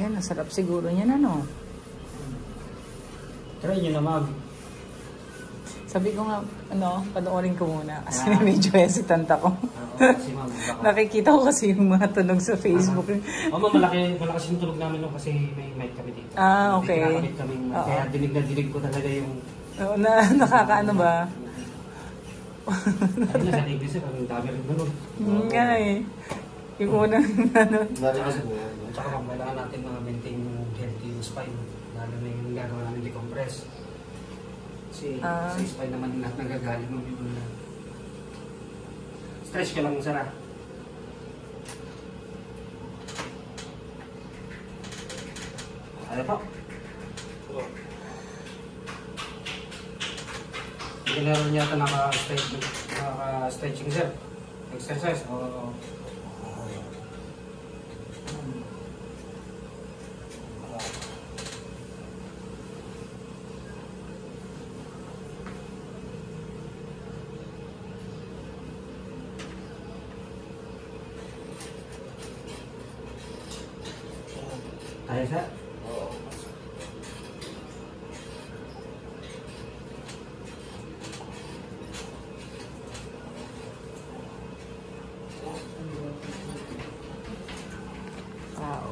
Ayan, nasarap siguro niyan ano. Try nyo na, ma'am. Sabi ko nga, ano, panoorin ko muna. Kasi medyo hesitant ako. Kasi ma'am, Nakikita ko kasi yung mga tunog sa Facebook. ma'am, malaki yung tunog namin nung kasi may mic kami dito. Okay. Kaya dinig na dinig ko talaga yung... Oo, nakakaano ba? Ayun na, sa TV sir, ang dami rin tunog. Nga eh. Yung unang ano. Tsaka ma'am, kailangan natin maintain yung healthy yung spine. Lalo na yung gagawa namin decompress. Kasi sa spine naman lahat nagagaling mo yung stretch ka lang sana. Ano po? Hindi na rin yata naka-stretching sir. Exercise o... Kaya sir? Oo. Wow.